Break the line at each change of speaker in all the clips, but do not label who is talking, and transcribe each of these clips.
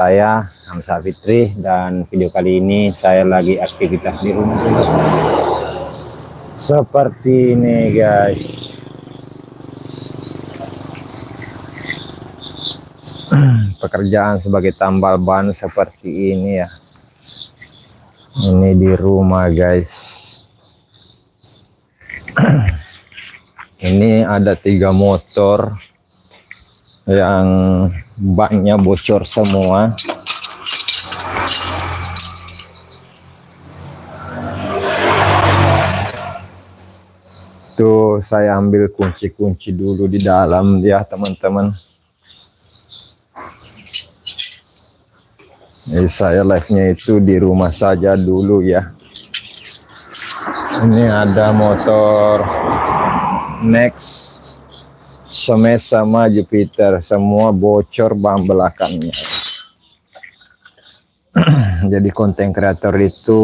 Saya Hamzah Fitri, dan video kali ini saya lagi aktivitas di rumah seperti ini guys. Pekerjaan sebagai tambal ban seperti ini ya. Ini di rumah guys. Ini ada 3 motor yang bannya bocor semua. Tuh saya ambil kunci-kunci dulu di dalam ya teman-teman. Saya live-nya itu di rumah saja dulu ya. Ini ada motor Next, Smash sama Jupiter, semua bocor ban belakangnya. Jadi konten kreator itu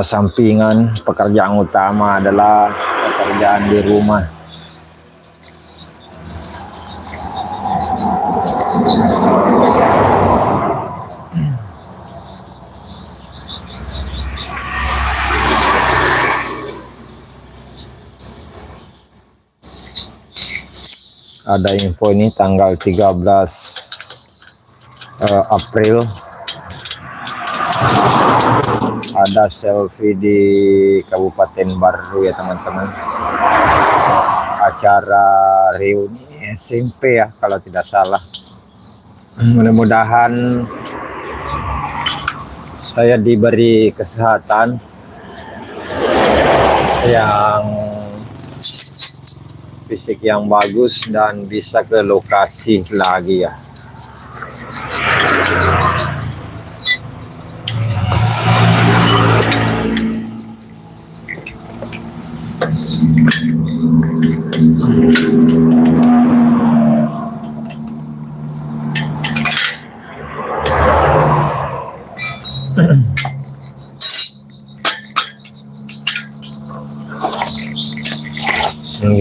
sampingan, pekerjaan utama adalah pekerjaan di rumah. Ada info ini tanggal 13 April, ada selfie di Kabupaten Baru ya teman-teman. Acara reuni SMP ya kalau tidak salah. Mudah-mudahan saya diberi kesehatan yang fisik yang bagus dan bisa ke lokasi lagi ya.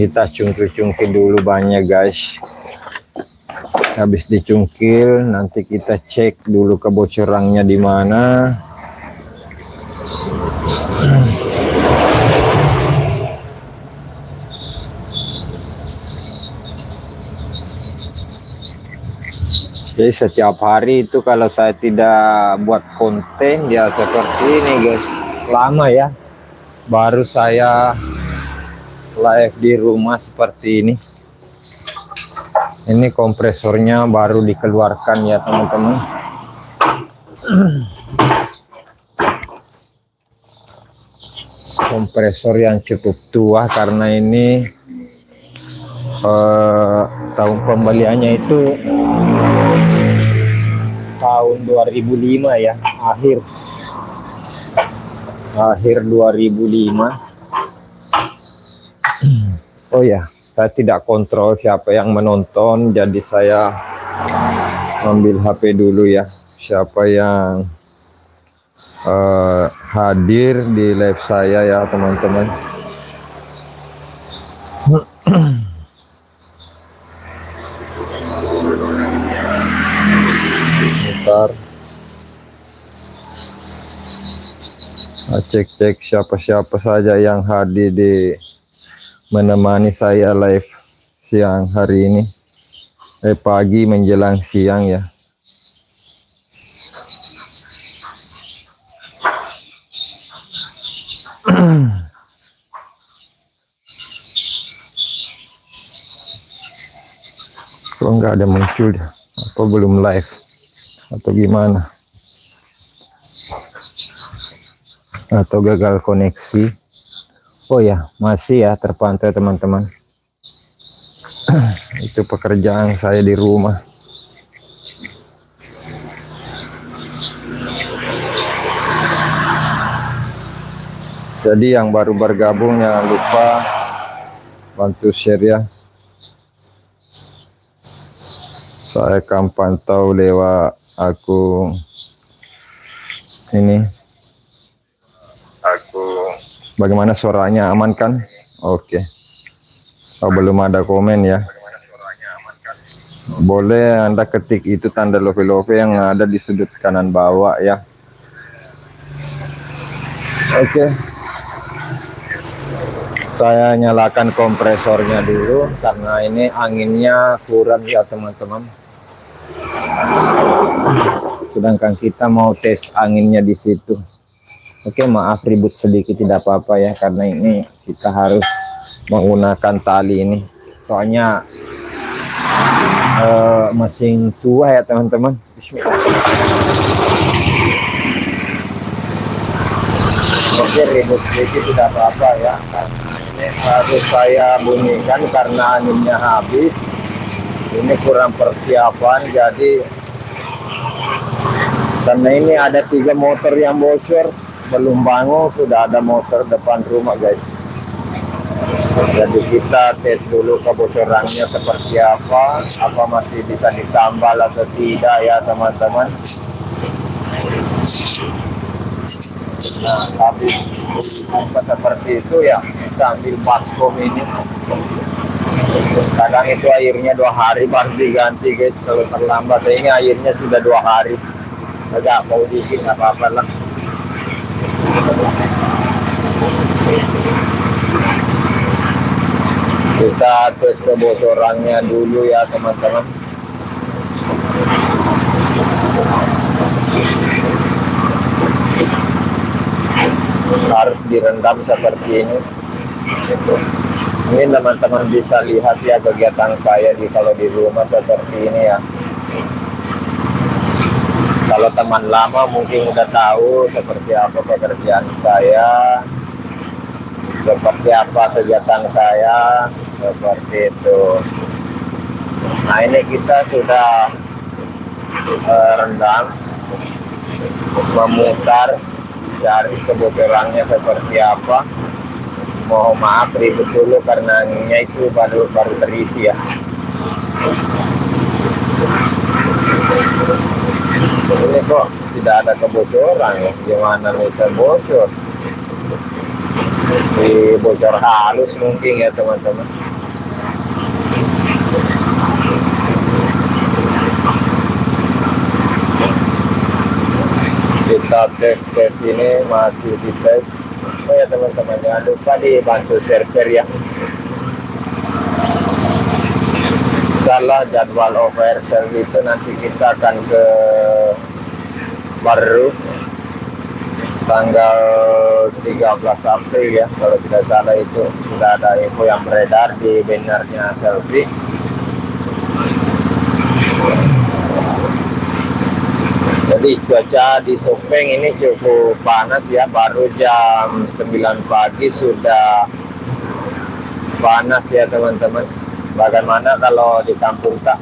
Kita cungkil-cungkil dulu banyak guys. Habis dicungkil nanti kita cek dulu kebocorannya di mana. Jadi setiap hari itu kalau saya tidak buat konten ya seperti ini guys. Lama ya baru saya live di rumah seperti ini. Ini kompresornya baru dikeluarkan ya teman-teman. Kompresor yang cukup tua karena ini tahun pembeliannya itu tahun 2005 ya, akhir 2005. Oh ya, saya tidak kontrol siapa yang menonton, jadi saya ambil HP dulu ya. Siapa yang hadir di live saya ya teman-teman. Bentar, cek-cek siapa-siapa saja yang hadir di menemani saya live siang hari ini, pagi menjelang siang ya. Kok nggak ada muncul ya? Apa belum live atau gimana, atau gagal koneksi? Oh ya, masih ya terpantau teman-teman. Itu pekerjaan saya di rumah. Jadi yang baru bergabung jangan lupa bantu share ya. Saya akan pantau lewat aku ini. Bagaimana suaranya, aman kan? Oke. Oh, belum ada komen ya. Boleh Anda ketik itu tanda love yang ada di sudut kanan bawah ya. Oke. Saya nyalakan kompresornya dulu karena ini anginnya kurang ya teman-teman. Sedangkan kita mau tes anginnya di situ. Oke, maaf ribut sedikit tidak apa-apa ya, karena ini kita harus menggunakan tali ini. Soalnya mesin tua ya teman-teman. Bismillah. Oke, ribut sedikit tidak apa-apa ya. Ini harus saya bunyikan karena anginnya habis. Ini kurang persiapan, jadi karena ini ada 3 motor yang bocor. Belum bangun sudah ada motor depan rumah guys. Jadi kita tes dulu kebocorannya seperti apa masih bisa ditambal atau tidak ya teman-teman. Nah, habis seperti itu ya kita ambil baskom ini. Kadang itu airnya 2 hari baru diganti guys, kalau terlambat. Ini airnya sudah 2 hari, agak mau dikit nggak apa-apa lah. Kita tes kebocorannya dulu ya teman-teman. Harus direndam seperti ini. Ini teman-teman bisa lihat ya kegiatan saya kalau di rumah seperti ini ya. Kalau teman lama mungkin udah tahu seperti apa pekerjaan saya, seperti apa kegiatan saya, seperti itu. Nah, ini kita sudah rendam, memutar, cari kebocorannya seperti apa. Mohon maaf ribet dulu karena anginnya itu baru terisi ya. Ini kok tidak ada kebocoran ya, gimana bisa bocor? Di bocor halus mungkin ya teman-teman. Kita tes ini masih dites. Oh ya teman-teman, jangan lupa dibantu share ya. Salah jadwal oversell itu nanti kita akan ke baru tanggal 13 April ya, kalau tidak salah itu sudah ada info yang beredar di bannernya Selfie. Jadi cuaca di Sopeng ini cukup panas ya, baru jam 9 pagi sudah panas ya teman-teman. Bagaimana kalau di kampung tak?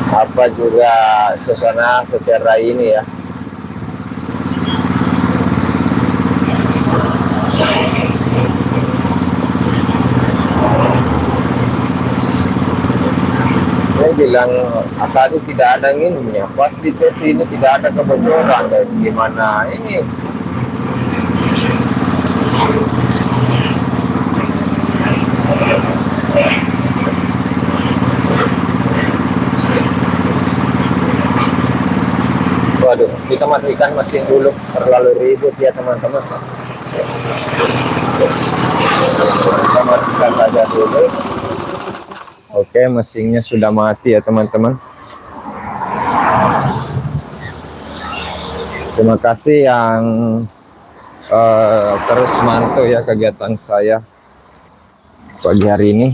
Apa juga suasana secara ini ya. Saya bilang tadi tidak ada anginnya, pas di tes ini tidak ada kebocoran guys. Gimana ini? Waduh, kita matikan mesin dulu, terlalu ribut ya teman-teman. Kita matikan saja dulu. Oke, mesinnya sudah mati ya teman-teman. Terima kasih yang terus mantau ya kegiatan saya pagi hari ini.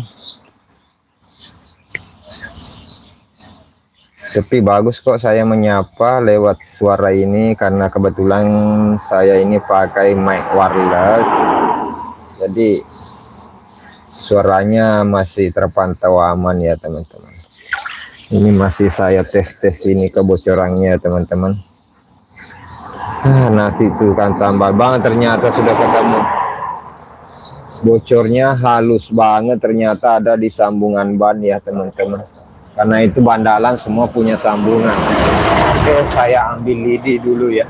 Tapi bagus kok saya menyapa lewat suara ini karena kebetulan saya ini pakai mic wireless. Jadi suaranya masih terpantau aman ya teman-teman. Ini masih saya tes ini kebocorannya teman-teman. Nasi itu kan tambal banget, ternyata sudah ketemu. Bocornya halus banget, ternyata ada di sambungan ban ya teman-teman. Karena itu bandalan semua punya sambungan. Oke, saya ambil lidi dulu ya.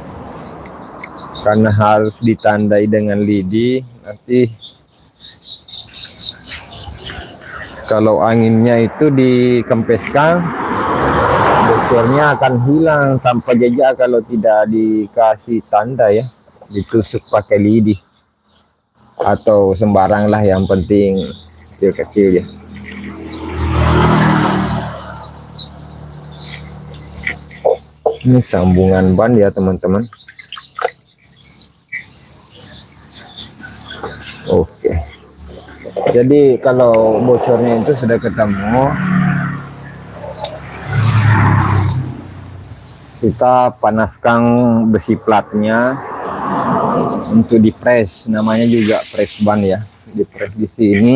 Karena harus ditandai dengan lidi. Nanti Kalau anginnya itu dikempeskan, bocornya akan hilang tanpa jejak kalau tidak dikasih tanda ya, ditusuk pakai lidi atau sembarang lah, yang penting kecil-kecil ya. Ini sambungan ban ya teman-teman. Oke, jadi kalau bocornya itu sudah ketemu, kita panaskan besi platnya untuk dipres, namanya juga press ban ya. Dipres di sini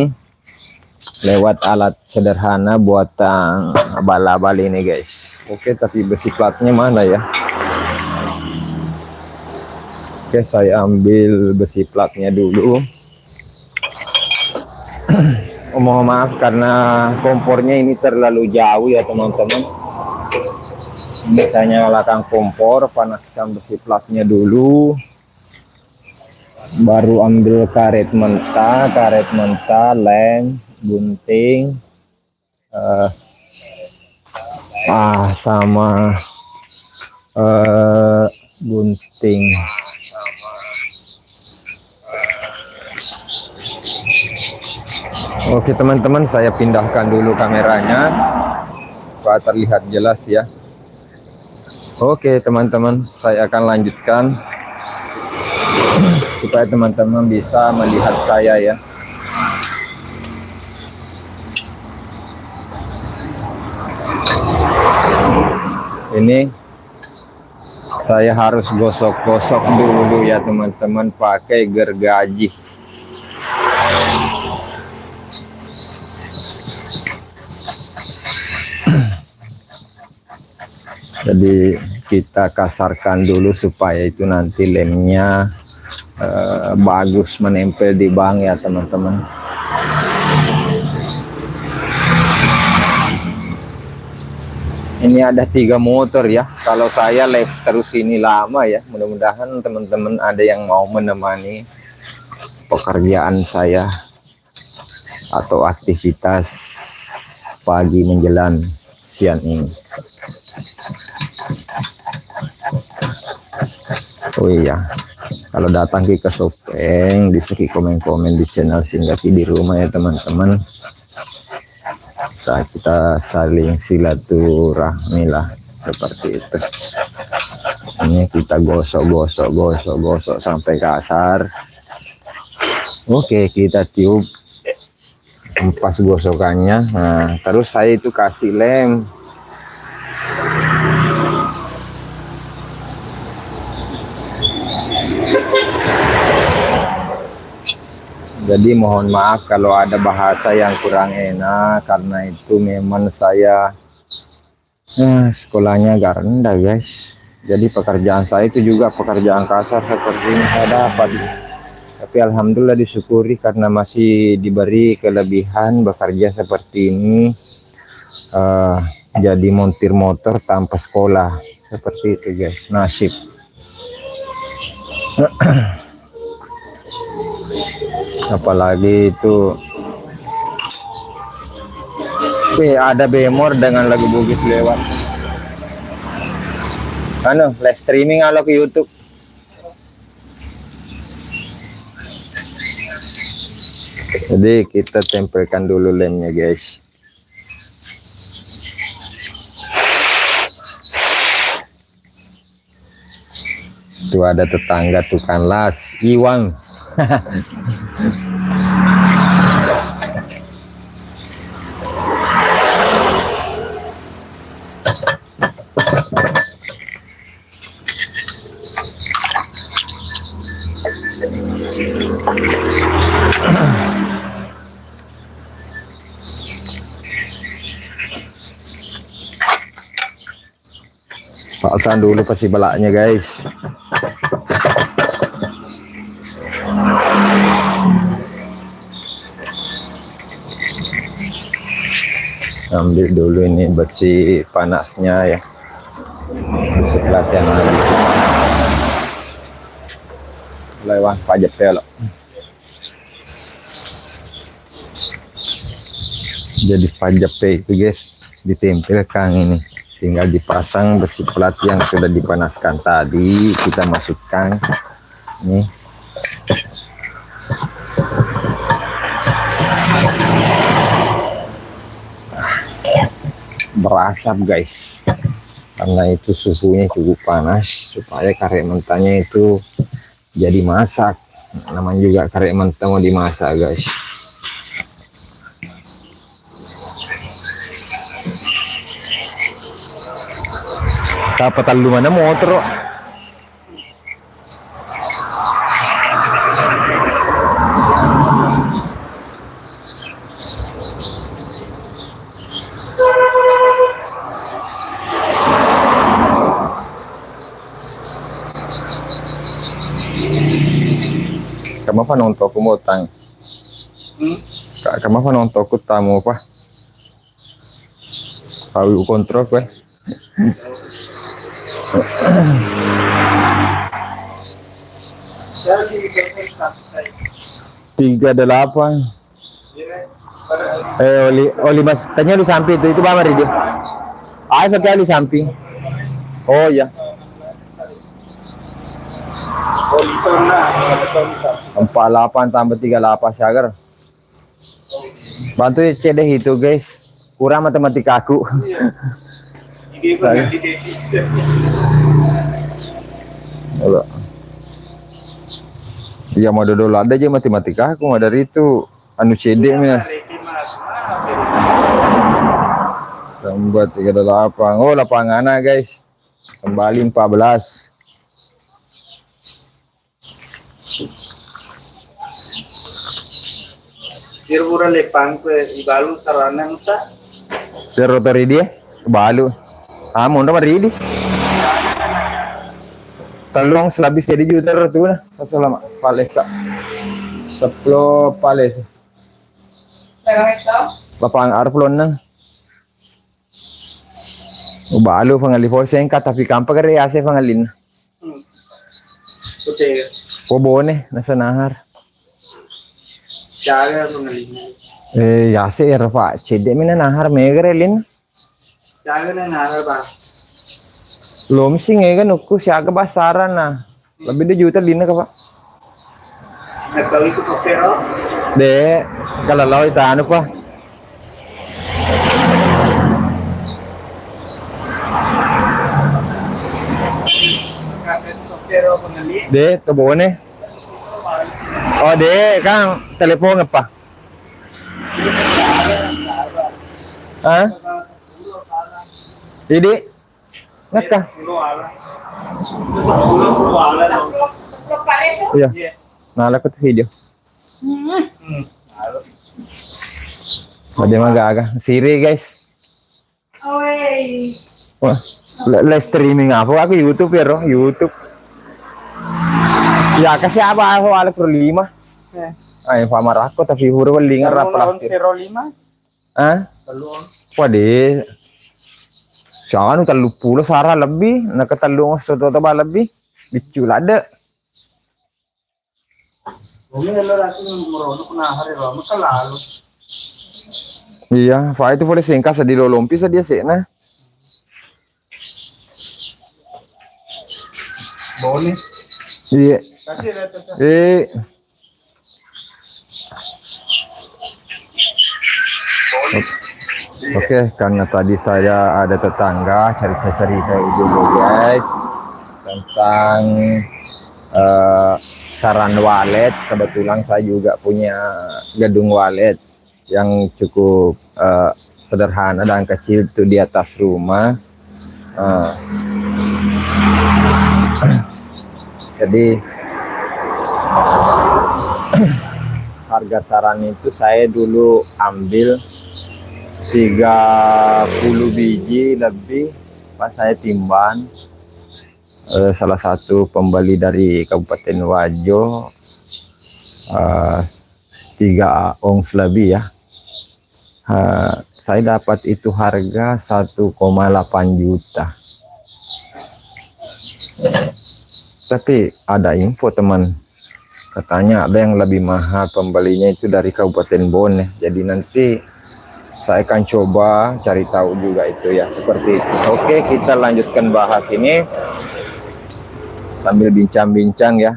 lewat alat sederhana buatan abal-abal ini guys. Oke, tapi besi platnya mana ya? Oke, saya ambil besi platnya dulu. Mohon maaf karena kompornya ini terlalu jauh ya teman-teman. Ini saya nyalakan kompor, panaskan besi platnya dulu, baru ambil karet mentah, lem, gunting, sama gunting. Oke teman-teman, saya pindahkan dulu kameranya supaya terlihat jelas ya. Oke teman-teman, saya akan lanjutkan supaya teman-teman bisa melihat saya ya. Ini saya harus gosok-gosok dulu ya teman-teman pakai gergaji. Jadi kita kasarkan dulu supaya itu nanti lemnya bagus menempel di bang ya teman-teman. Ini ada 3 motor ya. Kalau saya live terus ini lama ya. Mudah-mudahan teman-teman ada yang mau menemani pekerjaan saya atau aktivitas pagi menjelang siang ini. Oh iya, kalau datang ke Sopeng bisa komen-komen di channel Singgati di rumah ya teman-teman. Saat kita saling silaturahmi lah seperti itu. Ini kita gosok sampai kasar. Oke, kita tiup empas gosokannya. Nah, terus saya itu kasih lem. Jadi mohon maaf kalau ada bahasa yang kurang enak, karena itu memang saya sekolahnya agak rendah guys. Jadi pekerjaan saya itu juga pekerjaan kasar seperti ini saya dapat. Tapi alhamdulillah disyukuri karena masih diberi kelebihan bekerja seperti ini. Jadi montir motor tanpa sekolah seperti itu guys, nasib. Apalagi itu ada Bemor dengan lagu Bugis lewat live streaming kalau ke YouTube. Jadi kita tempelkan dulu lemnya guys. Itu ada tetangga tukang las Iwang. Pasang dulu pasti belaknya guys. Ambil dulu ini besi panasnya ya, besi pelatihan lewat pajak pelok. Jadi pajak itu guys, ditempelkan ini, tinggal dipasang besi plat yang sudah dipanaskan tadi, kita masukkan nih. Berasap guys, karena itu suhunya cukup panas supaya karet mentahnya itu jadi masak. Namanya juga karet mentah mau dimasak guys. Dapat talu mana motor? Kamu apa nonton aku mau tang? Kamu apa nonton aku tamu apa? Tahu kontrol gue. 38. Oli mas, tanya di samping itu bang Mari dia. Ah, pakai di samping. Oh ya. 48 tambah 38 syagar. Bantu cedeh itu guys. Kurang matematika aku. Halo. Ya mau dodol ada aja matematika aku nggak dari itu anu CD nya. Tambah 38. Oh lapangan guys. Kembali 14.
Pura lepang ke ibalu saranang ta.
Rotori dia balu. Ah mau mari di. Tolong selabis jadi juta tu lah. Satu lama pales kak. 10 pales. Lapang arplon nang. Balu pangalipol sengka tapi kampa kare ase pangalin.
Oke.
Pobone nasa nahar.
Jaga pangalin.
Yase Pak cede mina nahar megerelin.
Jaga na nahar ba.
Lom sih kan uku siaga basaran nah. Lebih 2 juta dina ka Pak.
Nagkawin ko sopero.
De kalalaw ita ano pa.
Sopero pangalin.
De tobone. Oh de kang telepon apa? Hah? Jadi nakka? Iya. Nalakot video. Ada mah agak siri guys. Wah, live streaming apa? Aku YouTube ya, roh YouTube. Ya kasih apa aku ala per 5. Ay pamar ako tapi huro lingar ra pala.
05.
Ah?
Talon.
Wade. Jangan 30 sara lebih, nakatalong sa toto ba lebih. Biculada.
Bumi lo natin morono ko na hari ro makalalo.
Iya, fa itu boleh singkas sa dilolompi sa dia sih nah.
Boleh.
Iya. Oke, karena tadi saya ada tetangga cerita-cerita dulu guys tentang saran walet. Kebetulan saya juga punya gedung walet yang cukup sederhana dan kecil itu di atas rumah. Jadi harga saran itu saya dulu ambil 30 biji lebih pas saya timbang. Salah satu pembeli dari Kabupaten Wajo 3 ons lebih ya. Saya dapat itu harga 1,8 juta. Tapi ada info teman, katanya ada yang lebih mahal pembelinya itu dari Kabupaten Bone. Jadi nanti saya akan coba cari tahu juga itu ya, seperti itu. Oke, kita lanjutkan bahas ini sambil bincang-bincang ya.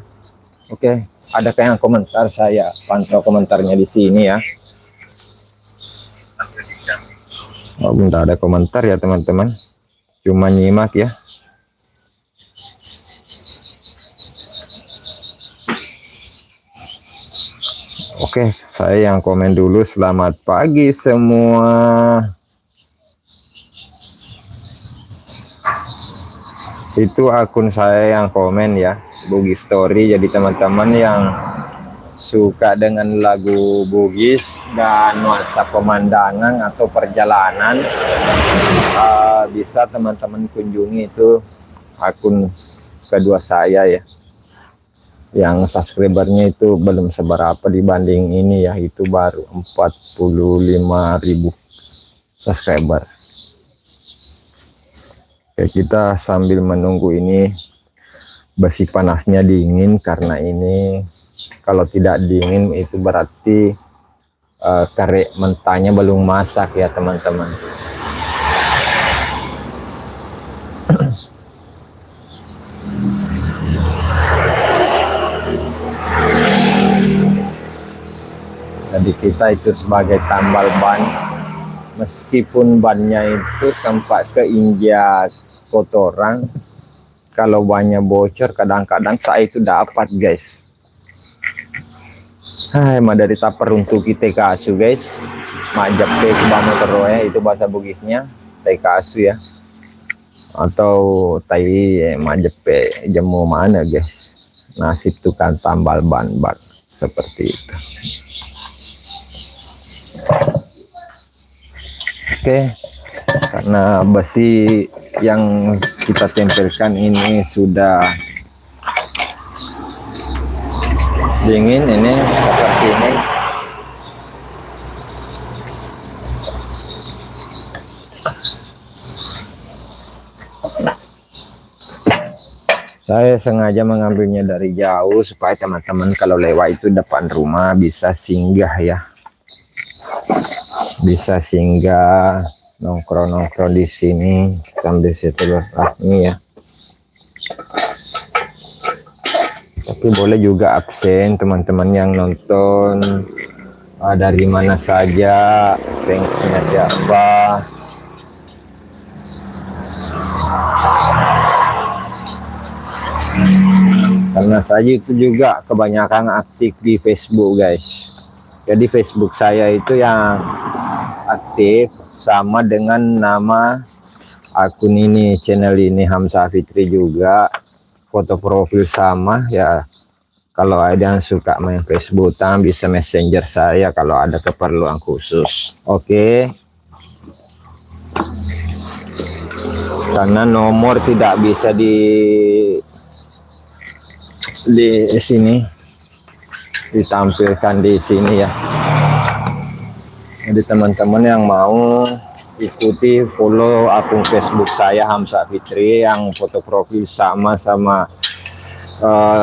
Oke, ada yang komentar, saya pantau komentarnya di sini ya. Oh, bentar, ada komentar ya teman-teman, cuma nyimak ya. Oke, saya yang komen dulu. Selamat pagi semua. Itu akun saya yang komen ya, Bugis Story. Jadi teman-teman yang suka dengan lagu Bugis dan nuansa pemandangan atau perjalanan, bisa teman-teman kunjungi itu akun kedua saya ya, yang subscribernya itu belum seberapa dibanding ini ya, itu baru 45.000 subscriber. Oke, kita sambil menunggu ini besi panasnya dingin, karena ini kalau tidak dingin itu berarti kare mentahnya belum masak ya teman-teman. Jadi kita itu sebagai tambal ban, meskipun bannya itu sempat keinjak kotoran, kalau bannya bocor kadang-kadang saya itu dapat guys. Hai, dari peruntuk kita kasu guys, majap ke motor itu bahasa Bugisnya tai kasu ya, atau tai majap jemu mana guys, nasib tukang tambal ban seperti itu. Oke, karena besi yang kita tempelkan ini sudah dingin, ini seperti ini. Saya sengaja mengambilnya dari jauh supaya teman-teman kalau lewat itu depan rumah bisa singgah ya, bisa singgah nongkrong-nongkrong di sini sambil silaturahmi ya. Tapi boleh juga absen teman-teman yang nonton, dari mana saja, fansnya siapa. Karena saya itu juga kebanyakan aktif di Facebook guys. Jadi Facebook saya itu yang aktif sama dengan nama akun ini, channel ini Hamzah Fitri juga, foto profil sama ya. Kalau ada yang suka main Facebook bisa messenger saya kalau ada keperluan khusus. Oke. Karena nomor tidak bisa di sini ditampilkan di sini ya. Jadi teman-teman yang mau ikuti follow akun Facebook saya Hamzah Fitri yang foto profil sama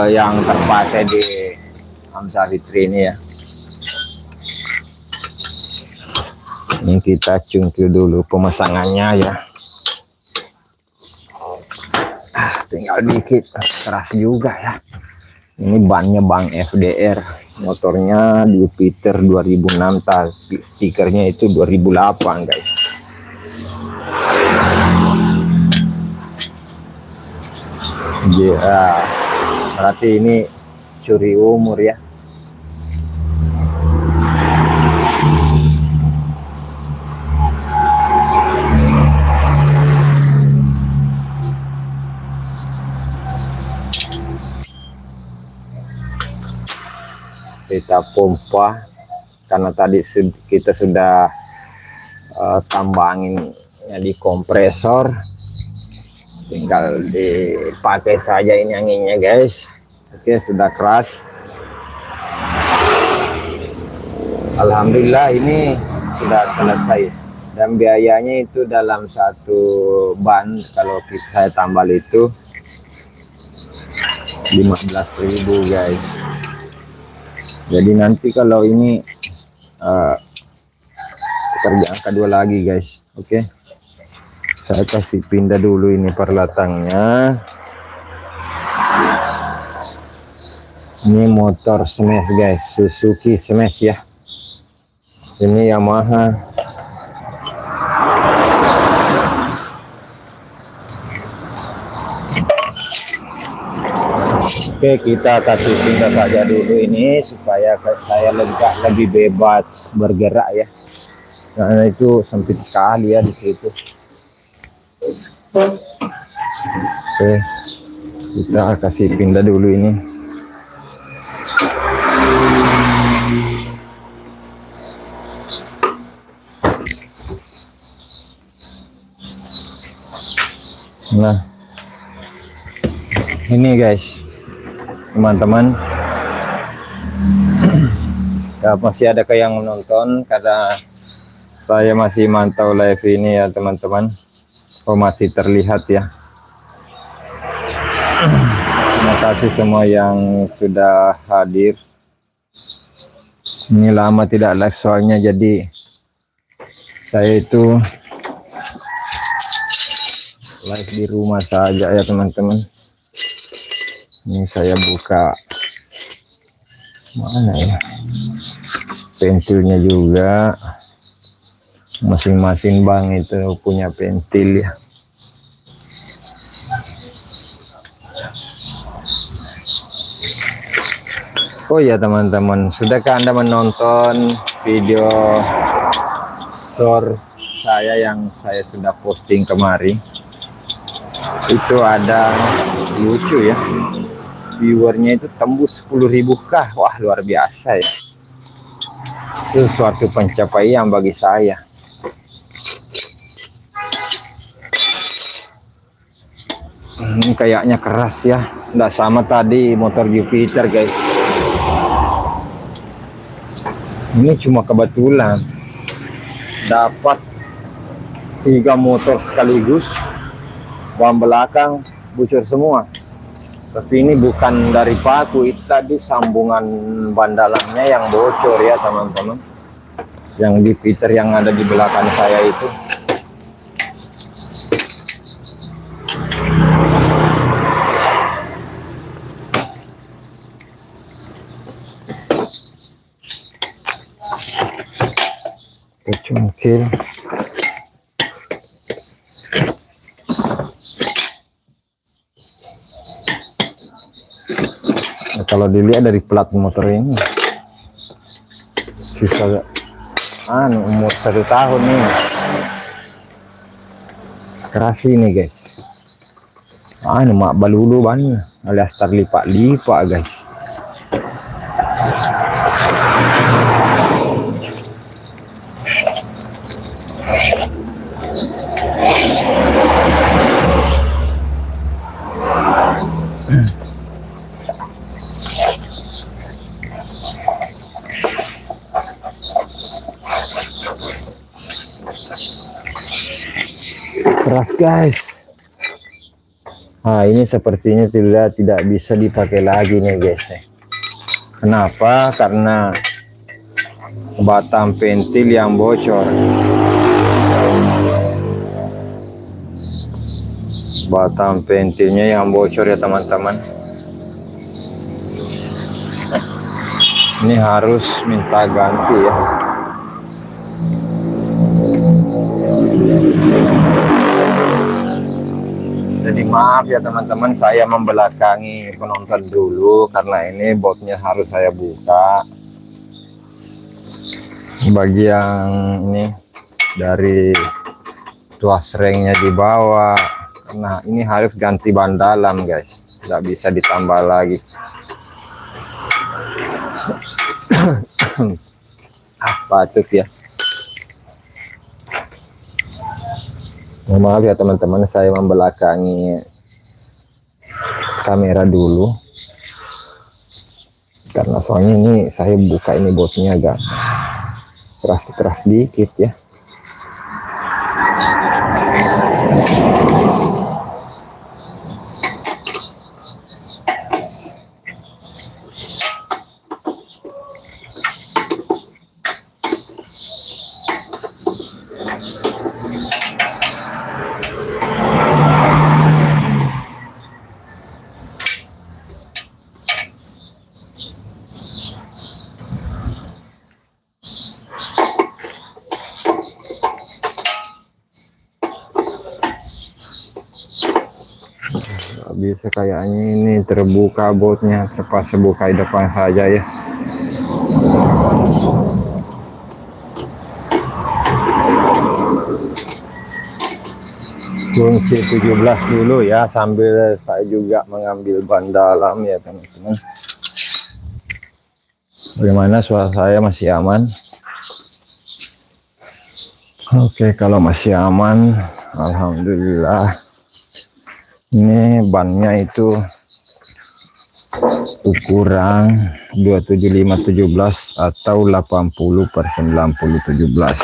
yang terpakai di Hamzah Fitri ini ya. Ini kita cungkil dulu pemasangannya ya. Tinggal dikit, keras juga ya. Ini bannya Bang FDR, motornya Jupiter 2006, tapi stikernya itu 2008 guys. Ya, berarti ini curi umur ya. Kita pompa karena tadi kita sudah tambangin ya di kompresor, tinggal dipakai saja ini anginnya guys. Oke, sudah keras. Alhamdulillah ini sudah selesai, dan biayanya itu dalam satu ban kalau saya tambal itu 15.000 guys. Jadi nanti kalau ini pekerjaan kedua lagi guys. Oke, saya kasih pindah dulu ini perlatangnya. Ini motor smash guys, Suzuki smash ya, ini Yamaha. Oke, kita kasih pindah saja dulu ini supaya saya lebih bebas bergerak ya, karena itu sempit sekali ya di situ. Oke, kita kasih pindah dulu ini. Nah, ini guys teman-teman, ya, masih ada yang menonton karena saya masih mantau live ini ya teman-teman. Oh, masih terlihat ya. Terima kasih semua yang sudah hadir. Ini lama tidak live soalnya, jadi saya itu live di rumah saja ya teman-teman. Ini saya buka mana ya, pentilnya juga, masing-masing bank itu punya pentil ya. Oh ya teman-teman, sudahkah Anda menonton video short saya yang saya sudah posting kemarin? Itu ada lucu ya, viewernya itu tembus 10.000 kah. Wah, luar biasa ya, itu suatu pencapaian bagi saya. Kayaknya keras ya, nggak sama tadi motor Jupiter guys. Ini cuma kebetulan dapat 3 motor sekaligus, ban belakang bocor semua. Tapi ini bukan dari paku, itu tadi sambungan ban dalamnya yang bocor ya teman-teman, yang Jupiter yang ada di belakang saya itu. Kecungkil. Nah, kalau dilihat dari plat motor ini sisa umur 1 tahun nih, keras ini guys. Mak balulu ban alias terlipat-lipat guys. Keras guys. Nah, ini sepertinya tidak bisa dipakai lagi nih guys. Kenapa? Karena batang pentil yang bocor. Batang pentilnya yang bocor ya teman-teman. Ini harus minta ganti ya. Jadi maaf ya teman-teman, saya membelakangi penonton dulu karena ini botnya harus saya buka. Bagi yang ini dari tuas ringnya di bawah, nah ini harus ganti ban dalam guys, nggak bisa ditambah lagi. Patut ya. Maaf ya teman-teman, saya membelakangi kamera dulu karena soalnya ini saya buka ini botnya agak keras dikit ya. bisa kayaknya ini terbuka bautnya, terpaksa buka di depan saja ya. Kunci 17 dulu ya, sambil saya juga mengambil ban dalam ya teman-teman. Bagaimana suara saya, masih aman? Oke, kalau masih aman alhamdulillah. Ini bannya itu ukuran 275/17 atau 80/90/17.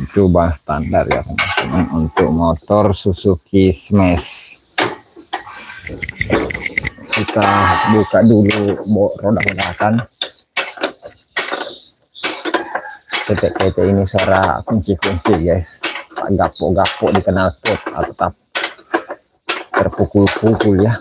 Itu ban standar ya teman-teman untuk motor Suzuki Smash. Kita buka dulu roda belakang. Ketek-ketek ini suara kunci-kunci guys, gapok-gapok di knalpot tetap terpukul-pukul ya.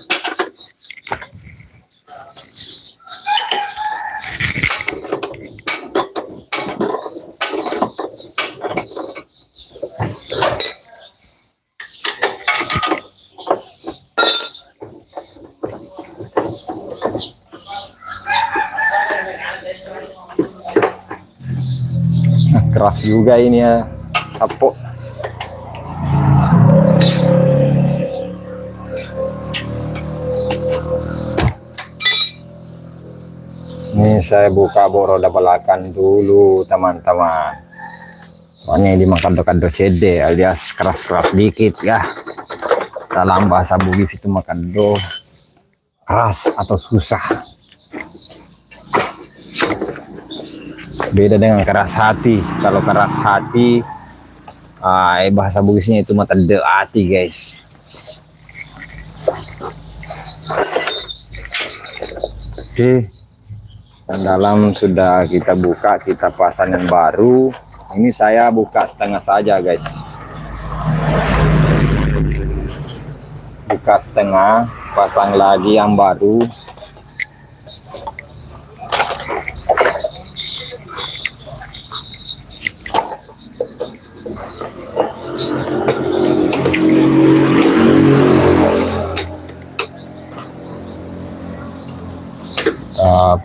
Keras juga ini ya, kapok. Ini saya buka roda belakang dulu teman-teman. Soalnya ini kado-kado CD alias keras-keras dikit ya. Dalam bahasa Bugis itu kado keras atau susah. Beda dengan keras hati. Kalau keras hati, bahasa Bugisnya itu mata de hati guys. Oke, dan dalam sudah kita buka, kita pasang yang baru. Ini saya buka setengah saja guys. Buka setengah, pasang lagi yang baru.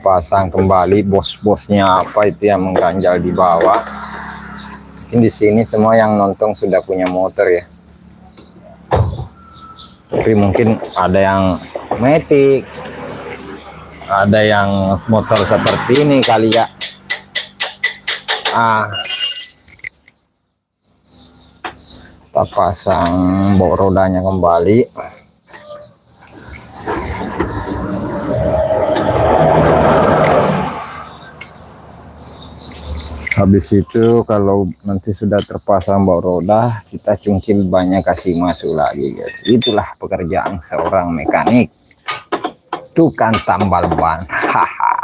Pasang kembali bos-bosnya apa itu yang mengganjal di bawah. Mungkin di sini semua yang nonton sudah punya motor ya, tapi mungkin ada yang Matic, ada yang motor seperti ini kali ya. Kita pasang rodanya kembali. Habis itu kalau nanti sudah terpasang roda, kita cungkil bannya, kasih masuk lagi guys. Itulah pekerjaan seorang mekanik, tukang tambal ban. Haha.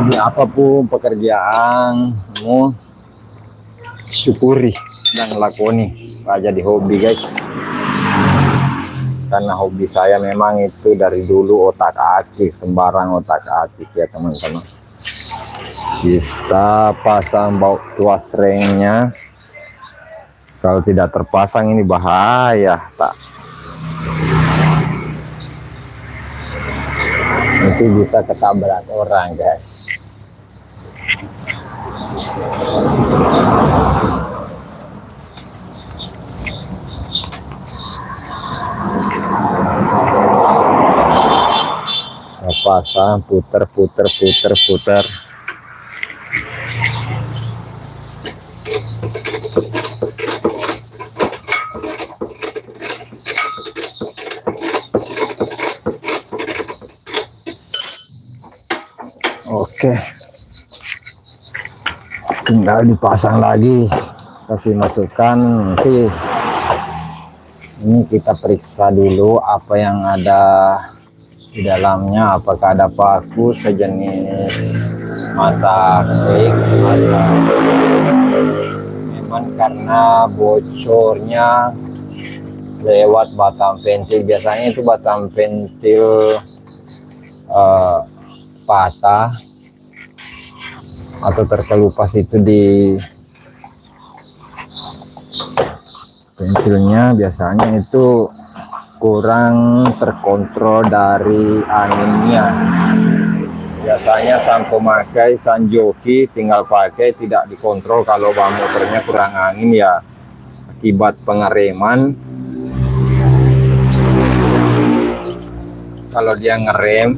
Jadi apapun pekerjaanmu, syukuri dan lakoni, jadi hobi guys. Karena hobi saya memang itu dari dulu otak-atik, sembarang otak-atik ya teman-teman. Kita pasang baut tuas ringnya. Kalau tidak terpasang ini bahaya tak. Nanti bisa ketabrak orang guys. Pasang, puter. Oke, tinggal dipasang lagi, kasih masukan. Nanti ini kita periksa dulu apa yang ada di dalamnya, apakah ada paku sejenis mata klik karena bocornya lewat batang pentil. Biasanya itu batang pentil patah atau terkelupas itu di pentilnya, biasanya itu kurang terkontrol dari anginnya. Biasanya sang pemakai, sang joki tinggal pakai, tidak dikontrol kalau ban motornya kurang angin ya, akibat pengereman. Kalau dia ngerem,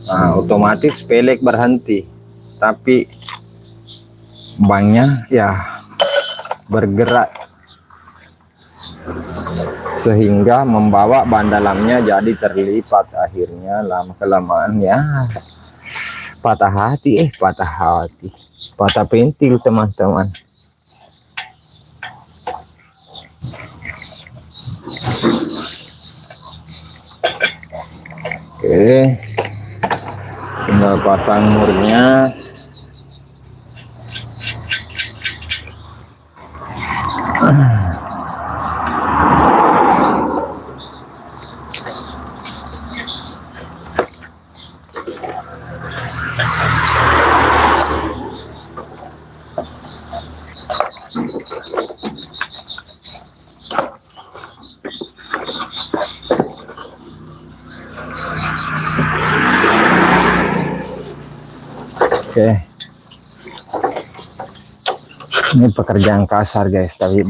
nah otomatis pelek berhenti, tapi bannya ya bergerak sehingga membawa ban dalamnya jadi terlipat. Akhirnya lama kelamaan ya patah hati, patah pentil teman-teman. Oke, tinggal pasang murnya. Oke, ini pekerjaan kasar guys, tapi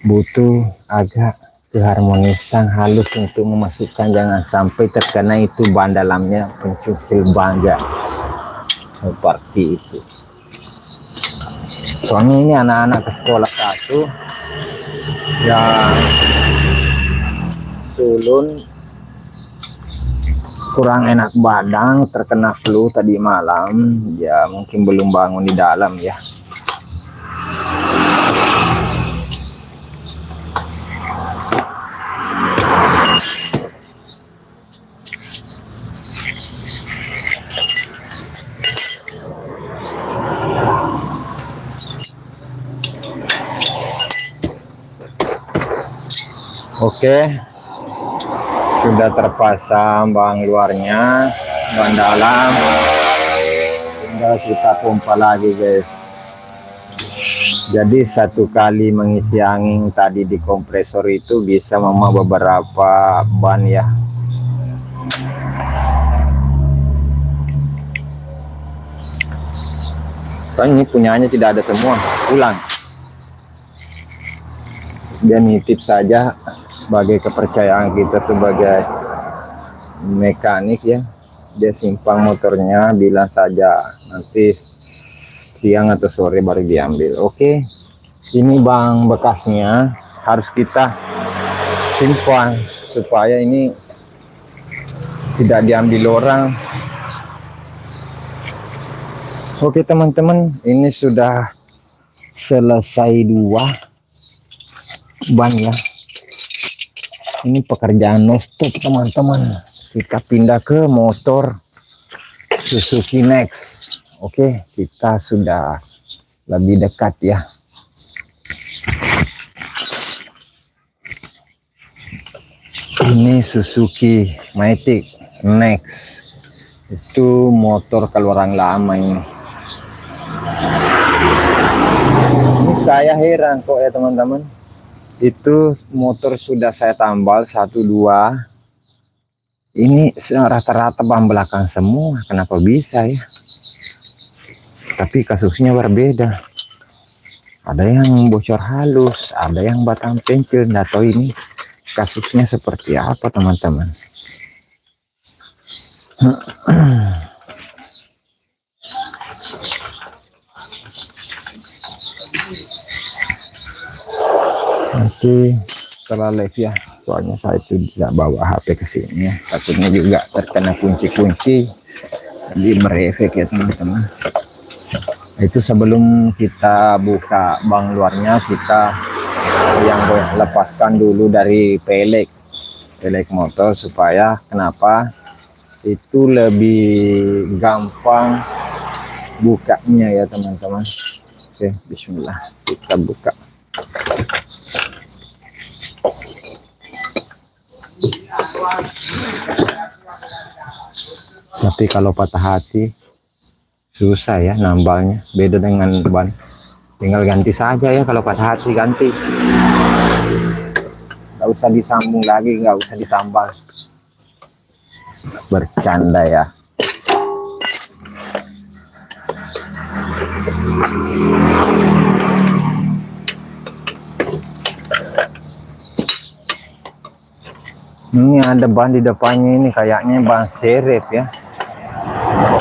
butuh agak keharmonisan halus untuk memasukkan, jangan sampai terkena itu ban dalamnya, pencukil ban guys, seperti itu. Soalnya ini anak-anak ke sekolah satu yang sulun kurang enak badan, terkena flu tadi malam ya, mungkin belum bangun di dalam ya. Oke, sudah terpasang ban luarnya, ban dalam, tinggal kita pompa lagi guys. Jadi satu kali mengisi angin tadi di kompresor itu bisa beberapa ban ya. Kan ini punyanya tidak ada semua, ulang. Dia nitip saja sebagai kepercayaan kita sebagai mekanik ya. Dia simpang motornya, bilang saja nanti siang atau sore baru diambil. Oke, ini ban bekasnya harus kita simpan supaya ini tidak diambil orang. Oke teman-teman, ini sudah selesai 2 ban ya. Ini pekerjaan non-stop teman-teman. Kita pindah ke motor Suzuki Next. Oke, kita sudah lebih dekat ya. Ini Suzuki Matic Next. Itu motor keluaran lama ini. Ini saya heran kok ya teman-teman. Itu motor sudah saya tambal 1, 2. Ini rata-rata ban belakang semua, kenapa bisa ya? Tapi kasusnya berbeda, ada yang bocor halus, ada yang batang pentil. Nggak tahu ini kasusnya seperti apa teman-teman. Nanti setelah live ya, soalnya saya itu tidak bawa HP ke sini ya, takutnya juga terkena kunci-kunci jadi merefek ya teman-teman. Itu sebelum kita buka ban luarnya, kita yang lepaskan dulu dari pelek motor, supaya kenapa itu lebih gampang bukanya ya teman-teman. Oke, bismillah, kita buka. Tapi kalau patah hati susah ya nambalnya, beda dengan ban. Tinggal ganti saja ya, kalau patah hati ganti, nggak usah disambung lagi, nggak usah ditambal. Bercanda ya. Ini ada ban di depannya, ini kayaknya ban serep ya.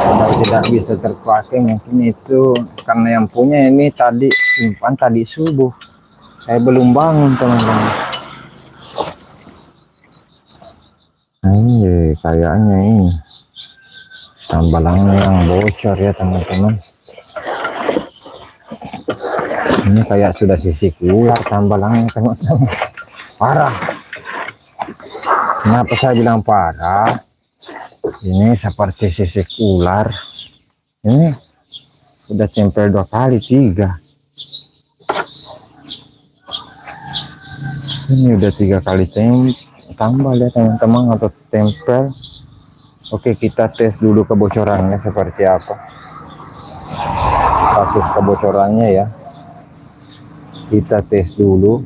Kalau tidak bisa terpakai mungkin itu karena yang punya ini tadi simpan tadi subuh. Saya belum bangun teman-teman. Ini kayaknya ini tambalannya yang bocor ya teman-teman. Ini kayak sudah sisik ular tambalannya teman-teman. Parah. Kenapa saya bilang parah? Ini seperti sisik ular. Ini sudah tempel 2 kali 3. Ini udah 3 kali tambal ya teman-teman, atau tempel. Oke, kita tes dulu kebocorannya seperti apa. Kasus kebocorannya ya. Kita tes dulu.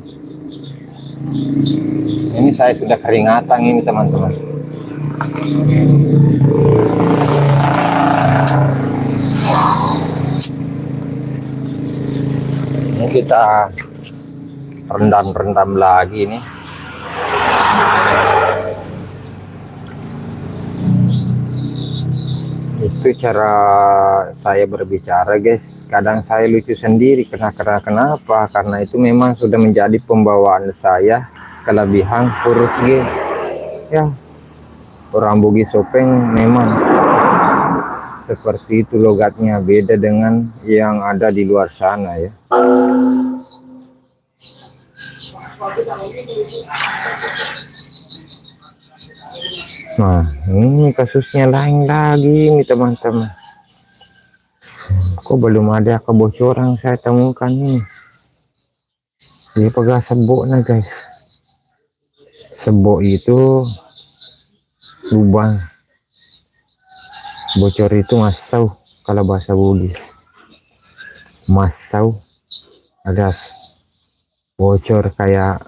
Ini saya sudah keringatan ini teman-teman. Ini kita rendam-rendam lagi nih. Itu cara saya berbicara guys. Kadang saya lucu sendiri kenapa? Karena itu memang sudah menjadi pembawaan saya, kelebihan huruf G ya. Orang Bugis Sopeng memang seperti itu logatnya, beda dengan yang ada di luar sana ya. Nah, ini kasusnya lain lagi nih teman-teman. Kok belum ada kebocoran saya temukan ini. Ini pegang sebok nah guys. Sebok itu lubang. Bocor itu masau kalau bahasa Bugis. Masau alias bocor kayak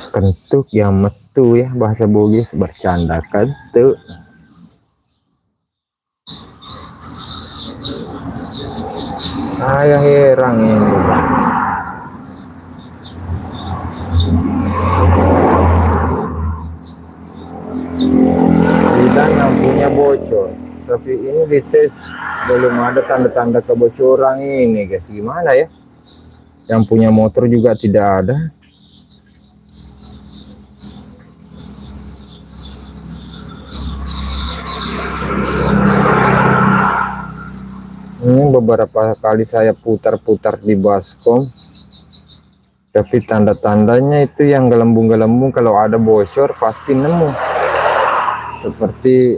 kentuk yang metu ya bahasa Bugis, bercanda kentuk. Saya heran ini Bang. Tidak lampunya bocor, tapi ini dites belum ada tanda-tanda kebocoran ini guys. Gimana ya? Yang punya motor juga tidak ada. Ini beberapa kali saya putar-putar di baskom, tapi tanda-tandanya itu yang gelembung-gelembung, kalau ada bocor pasti nemu. Seperti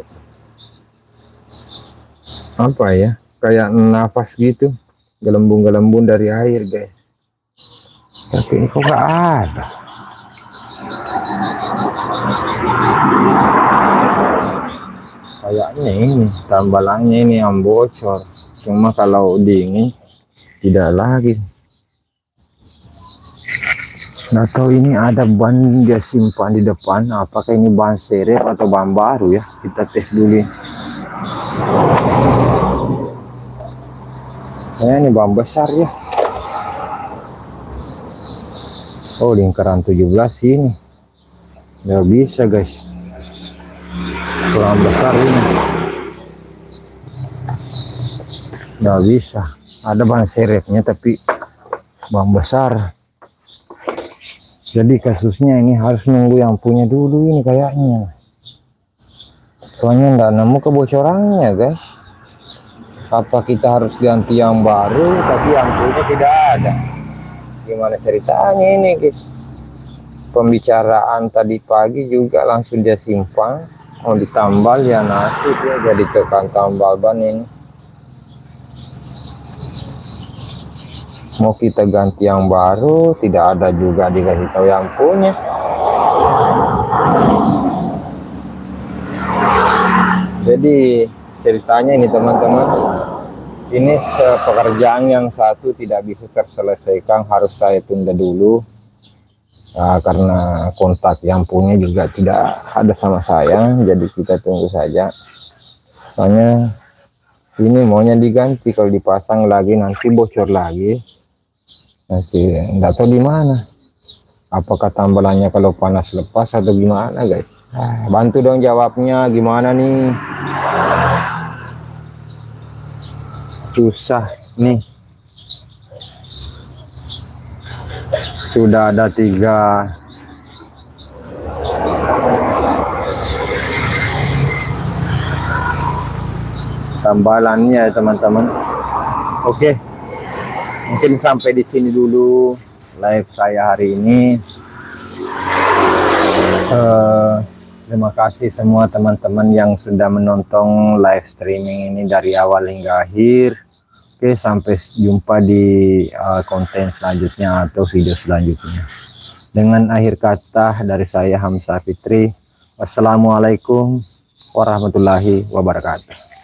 apa ya, kayak nafas gitu, gelembung-gelembung dari air guys. Tapi ini kok gak ada. Kayaknya ini tambalannya ini yang bocor. Cuma kalau dingin tidak lagi. Nah, tahu ini ada ban dia simpan di depan. Apakah ini ban serep atau ban baru ya? Kita tes dulu. Ini ban besar ya. Oh, lingkaran 17 ini. Nggak bisa guys. Kurang besar ini. Nggak bisa. Ada ban serepnya tapi ban besar. Jadi kasusnya ini harus nunggu yang punya dulu ini kayaknya. Soalnya nggak nemu kebocorannya guys. Apa kita harus ganti yang baru tapi yang punya tidak ada? Gimana ceritanya ini guys? Pembicaraan tadi pagi juga langsung dia simpan. Mau ditambal ya nasib ya, jadi tekan tambal ban ini. mau kita ganti yang baru tidak ada juga dikasih tahu yang punya. Jadi ceritanya ini teman-teman, ini pekerjaan yang satu tidak bisa terselesaikan, harus saya tunda dulu. Nah, karena kontak yang punya juga tidak ada sama saya, jadi kita tunggu saja. Soalnya ini maunya diganti, kalau dipasang lagi nanti bocor lagi, nanti nggak tahu di mana. Apakah tambalannya kalau panas lepas atau gimana guys? Bantu dong jawabnya, gimana nih? Susah nih. Sudah ada 3 tambalannya ya teman-teman. Oke, mungkin sampai di sini dulu live saya hari ini. Terima kasih semua teman-teman yang sudah menonton live streaming ini dari awal hingga akhir. Oke, sampai jumpa di konten selanjutnya atau video selanjutnya. Dengan akhir kata dari saya Hamzah Fitri, wassalamualaikum warahmatullahi wabarakatuh.